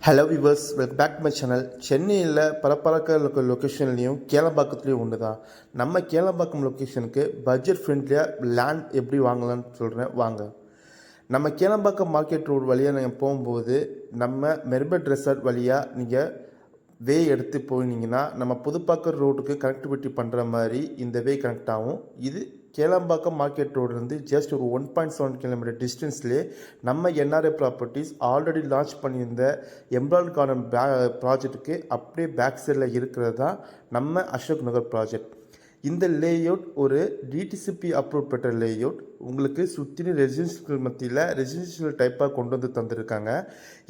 Hello viewers, welcome back to my channel. சென்னையில் பரப்பரக்க லொக்கேஷன்லேயும் கேளம்பாக்கத்துலேயும் ஒன்று தான். நம்ம கேளம்பாக்கம் லொக்கேஷனுக்கு பட்ஜெட் ஃப்ரெண்ட்லியாக லேண்ட் எப்படி வாங்கலாம்னு சொல்கிறேன் வாங்க. நம்ம கேளம்பாக்கம் மார்க்கெட் ரோடு வழியாக நீங்கள் போகும்போது நம்ம மெர்பட் ரெசார்ட் வழியாக நீங்கள் எடுத்து போனீங்கன்னா நம்ம புதுப்பாக்கம் ரோட்டுக்கு கனெக்டிவிட்டி பண்ணுற மாதிரி இந்த கனெக்ட் ஆகும். இது கேளம்பாக்கம் மார்க்கெட் ரோடுலேருந்து ஜஸ்ட் ஒரு 1.7 கிலோமீட்டர் டிஸ்டன்ஸ்லேயே நம்ம என்ஆர்ஐ ப்ராப்பர்ட்டிஸ் ஆல்ரெடி லான்ச் பண்ணியிருந்த எம்ப்ராய்டரி கார்டன் ப்ராஜெக்ட்டுக்கு அப்படியே பேக் சைடில் இருக்கிறது தான் நம்ம அசோக் நகர் ப்ராஜெக்ட். இந்த லேஅவுட் ஒரு டிடிசிபி அப்ரூவ் பெற்ற லேஅவுட். உங்களுக்கு சுற்றிலும் ரெசிடென்ஷியல் மத்தியில் ரெசிடென்ஷியல் டைப்பாக கொண்டு வந்து தந்திருக்காங்க.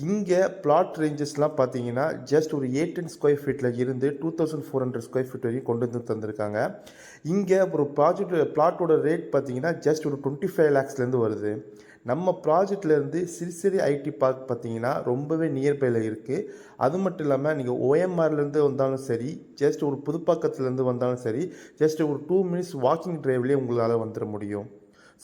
இங்கே பிளாட் ரேஞ்சஸ்லாம் பார்த்தீங்கன்னா ஜஸ்ட் ஒரு 810 ஸ்கொயர் ஃபீட்டில் இருந்து 2400 ஸ்கொயர் ஃபீட் வரைக்கும் கொண்டு வந்து தந்திருக்காங்க. இங்கே ஒரு பிளாட்டோட ரேட் பார்த்தீங்கன்னா ஜஸ்ட் ஒரு 25 lakhsலேருந்து வருது. நம்ம ப்ராஜெக்ட்லேருந்து சிறுசிறு ஐடி பார்க் பார்த்தீங்கன்னா ரொம்பவே நியர்பையில் இருக்குது. அது மட்டும் இல்லாமல் நீங்கள் ஓஎம்ஆர்லேருந்து வந்தாலும் சரி, ஜஸ்ட் ஒரு புதுப்பாக்கத்துலேருந்து வந்தாலும் சரி, ஜஸ்ட் ஒரு 2 minutes வாக்கிங் டிரைவ்லேயே உங்களால் வந்துட முடியும்.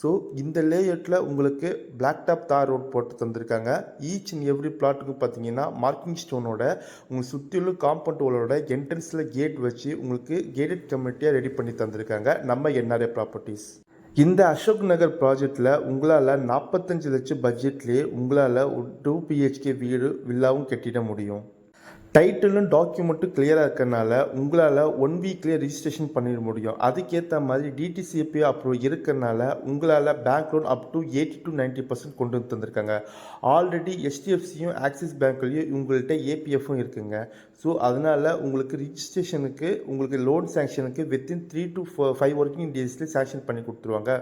ஸோ இந்த லேஅவுட்டில் உங்களுக்கு பிளாக் டாப் தார் ரோட் போட்டு தந்திருக்காங்க. ஈச் அண்ட் எவ்ரி பிளாட்டுக்கு பார்த்தீங்கன்னா மார்க்கிங் ஸ்டோனோட உங்களுக்கு சுற்றிலும் காம்பவுண்ட் வாலோட என்ட்ரன்ஸில் கேட் வச்சு உங்களுக்கு கேட்டட் கம்யூனிட்டியாக ரெடி பண்ணி தந்திருக்காங்க நம்ம என்ஆர்ஐ ப்ராப்பர்ட்டிஸ். இந்த அசோக் நகர் ப்ராஜெக்டில் உங்களால் 45 லட்சம் பட்ஜெட்லேயே உங்களால் ஒரு 2 BHK வீடு வில்லாவும் கட்டிட முடியும். டைட்டிலும் டாக்குமெண்ட்டும் கிளியராக இருக்கிறனால உங்களால் 1 வீக்லேயே ரிஜிஸ்ட்ரேஷன் பண்ணிட முடியும். அதுக்கேற்ற மாதிரி டிடிசிபி அப்ரூவ் இருக்கிறனால உங்களால் bank loan up to 80 to 90% கொண்டு வந்து தந்திருக்காங்க. ஆல்ரெடி HDFCயும் ஆக்சிஸ் பேங்க்லேயும் உங்கள்கிட்ட ஏபிஎஃப்பும் இருக்குங்க. ஸோ அதனால் உங்களுக்கு ரிஜிஸ்ட்ரேஷனுக்கு உங்களுக்கு லோன் சேங்ஷனுக்கு வித்தின் 3 to 5 ஒர்க்கிங் டேஸ்லேயே சேங்ஷன் பண்ணி கொடுத்துருவாங்க.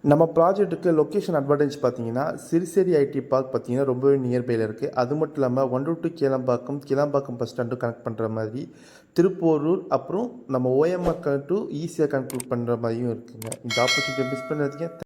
நம்ம ப்ராஜெக்ட்டுக்கு லொக்கேஷன் அட்வான்டேஜ் பார்த்தீங்கன்னா சிறுசேரி ஐடி பார்க் பார்த்தீங்கன்னா ரொம்பவே நியர்பையில் இருக்குது. அது மட்டும் இல்லாமல் 1 to கேளம்பாக்கம் பஸ் ஸ்டாண்டும் கனெக்ட் பண்ணுற மாதிரி, திருப்போரூர் அப்புறம் நம்ம ஓஎம்ஆர் டு ஈஸியாக கனெக்ட் பண்ணுற மாதிரியும் இருக்குங்க. இந்த ஆப்பர்ச்சுனிட்டி மிஸ் பண்ணாதீங்க.